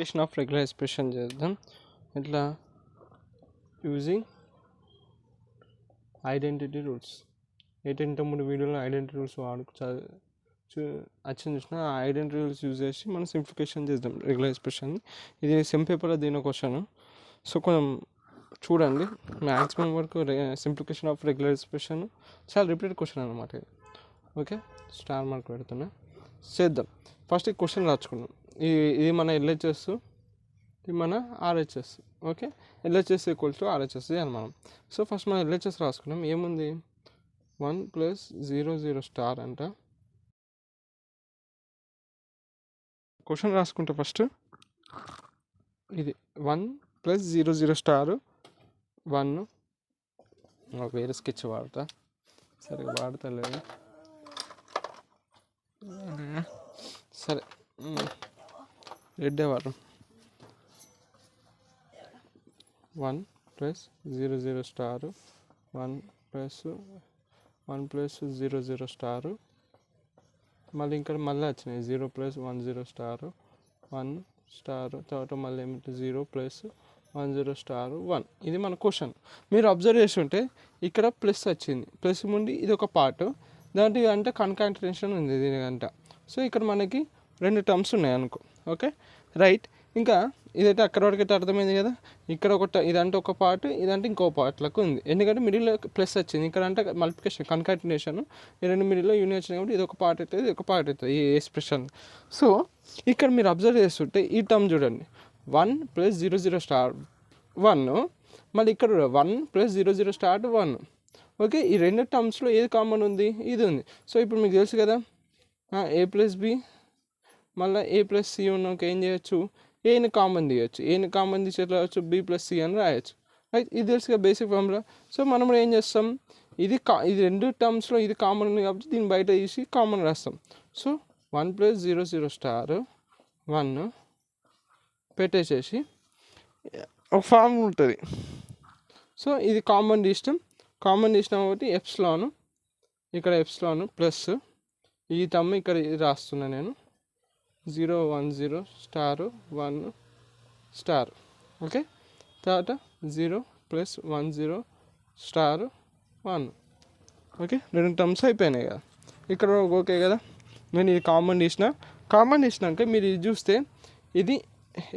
Simplification of regular expression చేద్దాం. ఇట్లా using identity rules. 8 వీడియోలో ఐడెంటిటీ రూల్స్ వచ్చింది చూసిన ఆ ఐడెంటిటీ రూల్స్ యూజ్ చేసి మనం సింప్లిఫికేషన్ చేద్దాం రెగ్యులర్ ఎక్స్ప్రెషన్. ఇది సెమ్ పేపర్లో దీని క్వశ్చన్. సో కొంచెం చూడండి, మ్యాక్సిమం వరకు సింప్లిఫికేషన్ ఆఫ్ రెగ్యులర్ ఎక్స్ప్రెషన్ చాలా రిపీటెడ్ క్వశ్చన్ అనమాట ఇది. ఓకే, స్టార్ మార్క్ పెడుతున్నా, చేద్దాం. ఫస్ట్ ఈ క్వశ్చన్ రాసుకున్నాం. ఇది మన ఎల్హెచ్ఎస్, ఇది మన RHS. Okay, LHS equal to RHS అని మనం. సో ఫస్ట్ మనం ఎల్హెచ్ఎస్ రాసుకున్నాం. ఏముంది, 1 + 0 0 స్టార్ అంట. క్వశ్చన్ రాసుకుంటే ఫస్ట్ ఇది 1 + 0 0 స్టార్ 1. వేరే స్కెచ్ వాడతా, సరిగా వాడతలేదు. సరే, రెడ్డే వాడడం. 1 + 0 0 స్టార్ 1 + 0 0 స్టార్. మళ్ళీ ఇక్కడ మళ్ళీ వచ్చినాయి 0 + 1 0 స్టార్ 1 స్టార్. తర్వాత మళ్ళీ ఏమిటి 0 + 1 0 స్టార్ 1. ఇది మన క్వశ్చన్. మీరు అబ్జర్వ్ చేసి ఉంటే ఇక్కడ ప్లస్ వచ్చింది, ప్లస్ ఉండి ఇది ఒక పార్ట్, దాంట్లో అంటే కన్కాటనేషన్ ఉంది దీనికంట. సో ఇక్కడ మనకి 2 టర్మ్స్ ఉన్నాయి అనుకో. Okay right. ఇంకా ఇదైతే అక్కడ వరకు అయితే అర్థమైంది కదా. ఇక్కడ ఇదంటే ఒక పార్ట్, ఇదంటే ఇంకో పార్ట్లకు ఉంది. ఎందుకంటే మిడిల్లో ప్లస్ వచ్చింది, ఇక్కడ అంటే మల్టిప్లికేషన్ కన్కాటినేషన్. ఈ 2 మిడిల్లో యూనియన్ వచ్చినాయి కాబట్టి ఇది ఒక పార్ట్ అవుతుంది, ఇది ఒక పార్ట్ అవుతుంది ఈ ఎక్స్ప్రెషన్. సో ఇక్కడ మీరు అబ్జర్వ్ చేస్తుంటే ఈ టర్మ్ చూడండి, 1 + 0 0 స్టార్ 1. మళ్ళీ ఇక్కడ 1 + 0 0 స్టార్ 1. ఓకే, ఈ 2 టర్మ్స్లో ఏది కామన్ ఉంది, ఇది ఉంది. సో ఇప్పుడు మీకు తెలుసు కదా, a + b మళ్ళీ a + c ఉన్నాక ఏం చేయొచ్చు, ఏని కామన్ తీయచ్చు. ఏని కామన్ తీసి ఎట్లా రాయొచ్చు, b + c అని రాయొచ్చు. రైట్, ఇది తెలుసుగా బేసిక్ ఫార్ములా. సో మనం ఏం చేస్తాం, ఇది 2 టర్మ్స్లో ఇది కామన్ ఉంది కాబట్టి దీన్ని బయట తీసి కామన్ రాస్తాం. సో 1 + 0 0 స్టార్ 1 పెట్టేసేసి ఒక ఫార్మ్ ఉంటుంది. సో ఇది కామన్ తీసినాం కాబట్టి ఎప్సిలాన్, ఇక్కడ ఎప్సిలాన్ ప్లస్ ఈ టర్మ్ ఇక్కడ రాస్తున్నా నేను 0 1 0 స్టార్ 1 స్టార్. ఓకే, తర్వాత 0 + 1 0 స్టార్ 1. ఓకే, 2 టర్మ్స్ అయిపోయినాయి కదా. ఇక్కడ ఓకే కదా. నేను ఇది కామన్ తీసినాక మీరు ఇది చూస్తే ఇది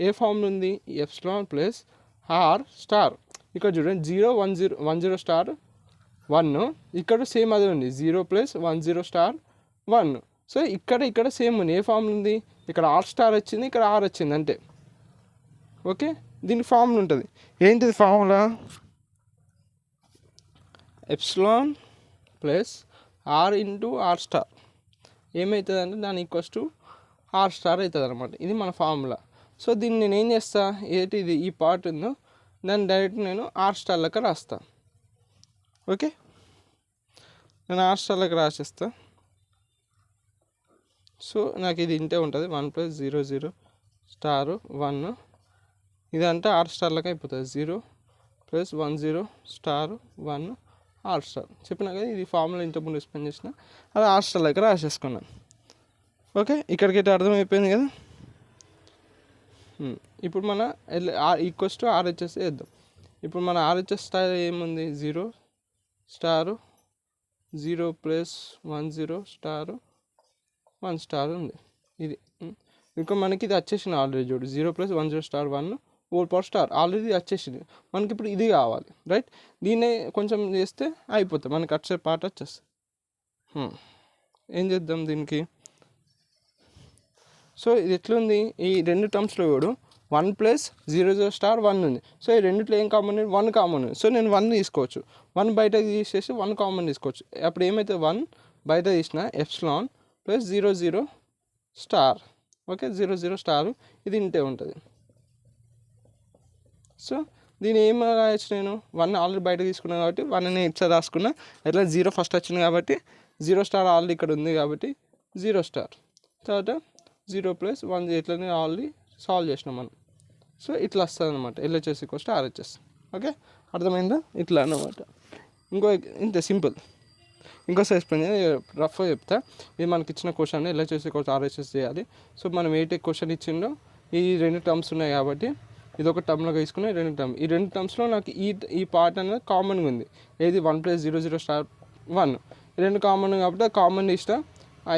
ఏ ఫామ్లో ఉంది, ఎప్సిలాన్ ప్లస్ ఆర్ స్టార్. ఇక్కడ చూడండి 0 1 0 1 0 స్టార్ 1. ఇక్కడ సేమ్ అదే ఉంది 0 + 1 0 స్టార్ 1. సో ఇక్కడ సేమ్ ఉంది. ఏ ఫామ్ ఉంది, ఇక్కడ ఆర్ స్టార్ వచ్చింది, ఇక్కడ ఆర్ వచ్చింది అంతే. ఓకే, దీని ఫార్ములా ఉంటుంది. ఏంటిది formula, epsilon plus R into R star ఏమవుతుంది అంటే దాని ఈక్వల్స్ టు ఆర్ స్టార్ అవుతుంది అనమాట. ఇది మన ఫార్ములా. సో దీన్ని నేను ఏం చేస్తా, ఇది ఈ పార్ట్ ఉందో దాన్ని డైరెక్ట్ నేను ఆర్ స్టార్ లెక్క రాస్తా. ఓకే, నేను ఆర్ స్టార్ లెక్క రాసేస్తా. సో నాకు ఇది ఇంటే ఉంటుంది 1 + 0 0 స్టార్ 1. ఇదంటే ఆర్ స్టార్లకు అయిపోతుంది 0 + 1 0 స్టార్ 1 ఆర్ స్టార్. చెప్పినా కదా, ఇది ఫార్ములా ఇంతకుముందు ఎక్స్ప్లెయిన్ చేసిన, అది ఆర్ స్టార్ లెక్క రాసేసుకున్నాను. ఓకే, ఇక్కడికైతే అర్థమైపోయింది కదా. ఇప్పుడు మన ఈక్వల్స్ టు ఆర్హెచ్ఎస్ వేద్దాం. ఇప్పుడు మన ఆర్హెచ్ఎస్ స్టార్ ఏముంది, 0 స్టార్ 0 + 1 0 స్టార్ 1 స్టార్ ఉంది. ఇది ఇంకా మనకి ఇది వచ్చేసింది ఆల్రెడీ. చూడు 0 + 1 0 star 1 whole power star already వచ్చేసింది. మనకి ఇప్పుడు ఇది కావాలి. రైట్, దీన్నే కొంచెం చేస్తే అయిపోతుంది, మనకి వచ్చే పార్ట్ వచ్చేస్తుంది. ఏం చేద్దాం దీనికి. సో ఇది ఎట్లుంది, ఈ 2 టర్మ్స్లో కూడా 1 + 0 0 స్టార్ 1 ఉంది. సో ఈ రెండిట్లో ఏం కామన్ ఉంది, 1 కామన్ ఉంది. సో నేను 1 తీసుకోవచ్చు, 1 బయట తీసేసి 1 కామన్ తీసుకోవచ్చు. అప్పుడు ఏమైతే 1 బయట తీసిన ఎప్సిలాన్ + 0 0 స్టార్. ఓకే, 0 0 స్టార్ ఇది ఇంతే ఉంటుంది. సో దీన్ని ఏం రాయొచ్చు, నేను 1 ఆల్రెడీ బయట తీసుకున్నాను కాబట్టి 1 ఇట్లా రాసుకున్నా. ఎట్లా 0 ఫస్ట్ వచ్చింది కాబట్టి 0 స్టార్ ఆల్రెడీ ఇక్కడ ఉంది కాబట్టి 0 స్టార్. తర్వాత 0 + 1 ఇట్లనే ఆల్రెడీ సాల్వ్ చేసినాం మనం. సో ఇట్లా వస్తుంది అనమాట, LHS equals to RHS. Okay, అర్థమైందా, ఇట్లా అన్నమాట. ఇంతే సింపుల్. ఇంకోసారి ఎక్స్ప్లెయిన్ రఫ్గా చెప్తా. ఇది మనకి ఇచ్చిన క్వశ్చన్ ఎల్హెచ్ఎస్ ఈక్వల్స్ ఆర్హెచ్ఎస్ చేయాలి. సో మనం ఏ క్వశ్చన్ ఇచ్చిండో ఈ 2 టర్మ్స్ ఉన్నాయి కాబట్టి ఇది ఒక టర్మ్లోకి తీసుకుని ఈ రెండు టర్మ్స్లో నాకు ఈ పార్ట్ అనేది కామన్గా ఉంది. ఏది 1 + 0 0 స్టార్ 1 ఈ రెండు కామన్ కాబట్టి కామన్ తీసిన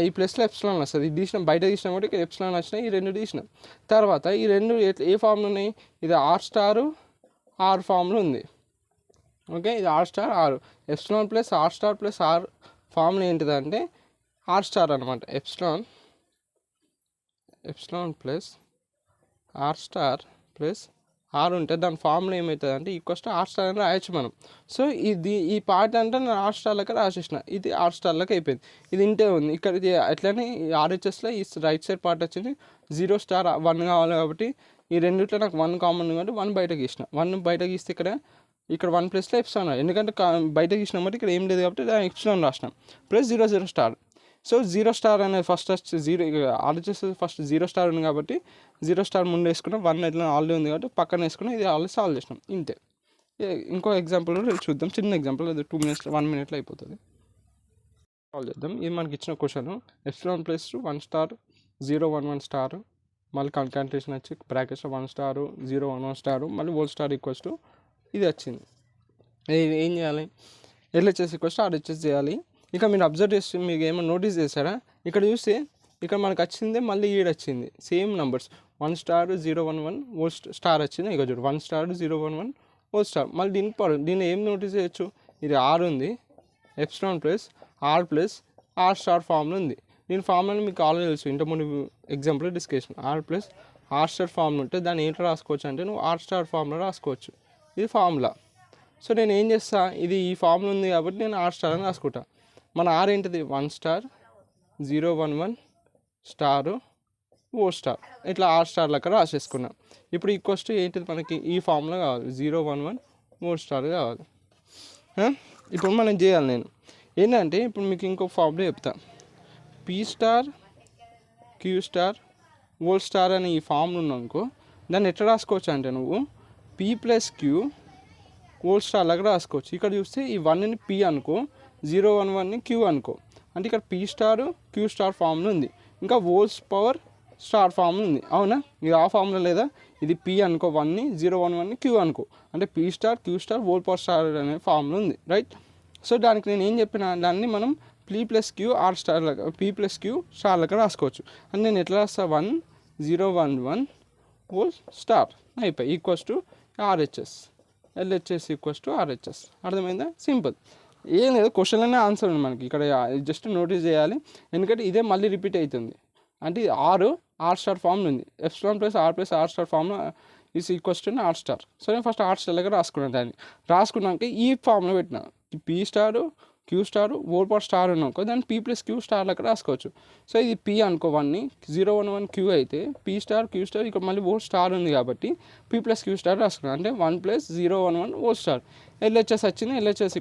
ఈ ప్లస్లో ఎప్సిలాన్ వస్తుంది. ఇది తీసిన బయట తీసినా కూడా ఇక్కడ ఎప్సిలాన్ వచ్చినాయి. ఈ రెండు తీసిన తర్వాత ఈ రెండు ఏ ఫామ్లో ఉన్నాయి, ఇది ఆర్ ఫామ్లో ఉంది. ఓకే, ఇది R ఎప్సిలాన్ ప్లస్ R ఫామ్లో ఏంటిదంటే R అనమాట. ఎప్సిలాన్ ప్లస్ R ఉంటే దాని ఫామ్లో ఏమవుతుంది అంటే =R అని రాయొచ్చు మనం. సో ఈ పార్ట్ అంటే నేను R రాసేసిన, ఇది R అయిపోయింది. ఇది ఇంతే ఉంది. ఇక్కడ ఇది అట్లనే RHSలో ఈ రైట్ సైడ్ పార్ట్ వచ్చింది 0 స్టార్ 1 కావాలి కాబట్టి ఈ రెండిట్లో నాకు 1 కామన్ కాబట్టి 1 బయట గీసిన. 1 బయట గీస్తే ఇక్కడ 1 ప్లస్లో ఎప్సిలాన్, ఎందుకంటే బయట గీసిన బట్టి ఇక్కడ ఏం లేదు కాబట్టి దాని ఎప్సిలాన్ రాసిన ప్లస్ 0 0 స్టార్. సో 0 స్టార్ అనేది ఫస్ట్ RHS ఫస్ట్ 0 స్టార్ ఉంది కాబట్టి 0 స్టార్ ముందు వేసుకున్నాం. 1 ఎట్లా ఆల్రెడీ ఉంది కాబట్టి పక్కన వేసుకున్నాం. ఇది ఆల్రెడీ సాల్వ్ చేసినాం. ఇంతే. ఇంకో ఎగ్జాంపుల్ చూద్దాం, చిన్న ఎగ్జాంపుల్, అది 2 minutes 1 minute అయిపోతుంది. సాల్వ్ చేద్దాం. ఇది మనకి ఇచ్చిన question epsilon plus 1 star 0 1 1 star మళ్ళీ కాన్కాంటేషన్ వచ్చి బ్రాకెట్స్లో 1 స్టార్ 0 1 1 స్టార్ మళ్ళీ హోల్ స్టార్ = ఇది వచ్చింది. ఏం చేయాలి, LHS = RHS చేయాలి. ఇక మీరు అబ్జర్వ్ చేస్తే మీకు ఏమైనా నోటీస్ చేశారా, ఇక్కడ చూస్తే ఇక్కడ మనకు వచ్చింది మళ్ళీ ఈడ వచ్చింది same numbers 1 star 0 1 1 whole star వచ్చింది. ఇక చూడు 1 స్టార్ 0 1 1 హోల్ స్టార్. మళ్ళీ దీన్ని ఏం నోటీస్ చేయొచ్చు, ఇది R ఉంది, ఎప్సిలాన్ ప్లస్ R ఫామ్లో ఉంది. దీని ఫార్ములా మీకు ఆల్రెడీ తెలుసు, ఇంతకుముందు ఎగ్జాంపుల్ డిస్కషన్. R ఫార్ములా ఉంటే దాన్ని ఏంటో రాసుకోవచ్చు అంటే నువ్వు R ఫార్ములా రాసుకోవచ్చు. ఇది ఫార్ములా. సో నేను ఏం చేస్తా, ఇది ఈ ఫార్ములా ఉంది కాబట్టి నేను R అని రాసుకుంటా. మన R ఏంటిది 1 స్టార్ 0 1 1 స్టార్ ఓ స్టార్, ఇట్లా R లెక్క రాసేసుకున్నాం. ఇప్పుడు ఏంటిది మనకి ఈ ఫార్ములా కావాలి, 0 1 1 ఓ స్టార్ కావాలి. ఇప్పుడు మనం చేయాలి, నేను ఏంటంటే ఇప్పుడు మీకు ఇంకో ఫార్ములా చెప్తా. P star Q star whole star అని ఈ ఫార్ములా ఉన్నానుకో, దాన్ని ఎట్లా రాసుకోవచ్చు అంటే నువ్వు P + Q హోల్ స్టార్ లాగా రాసుకోవచ్చు. ఇక్కడ చూస్తే ఈ 1ని P అనుకో, 0 1 1ని Q అనుకో, అంటే ఇక్కడ P star Q star formula ఉంది, ఇంకా హోల్స్ పవర్ స్టార్ ఫార్ములా ఉంది. అవునా, ఇది ఆ ఫార్ములా లేదా, ఇది P అనుకో 1ని, 0 1 1ని Q అనుకో, అంటే P star Q star whole power star అనే ఫార్ములా ఉంది, రైట్. సో దానికి నేను ఏం చెప్పిన, దాన్ని మనం P + Q R లాగా P + Q స్టార్ లాగా రాసుకోవచ్చు. అంటే నేను ఎట్లా రాస్తా, 1 0 1 1 హోల్ స్టార్ అయిపోయి =RHS. LHS = RHS. అర్థమైందా, సింపుల్. ఏం లేదు, క్వశ్చన్లోనే ఆన్సర్ ఉంది మనకి. ఇక్కడ జస్ట్ నోటీస్ చేయాలి, ఎందుకంటే ఇదే మళ్ళీ రిపీట్ అవుతుంది. అంటే R ఫామ్లో ఉంది, ఎప్సిలాన్ ప్లస్ R ఫామ్లో =R. సో నేను ఫస్ట్ R లాగా రాసుకున్నాను. దాన్ని రాసుకున్నాక ఈ ఫామ్లో పెట్టిన P star Q star whole power star అనుకో, దాన్ని P + Q స్టార్ లాగా రాసుకోవచ్చు. సో ఇది P అనుకో 1ని, 0 1 1 Q అయితే P స్టార్ Q స్టార్ ఇక్కడ మళ్ళీ హోల్ స్టార్ ఉంది కాబట్టి P + Q స్టార్ రాసుకున్నాను, అంటే 1 + 0 1 1 హోల్ స్టార్. LHS వచ్చింది. LHS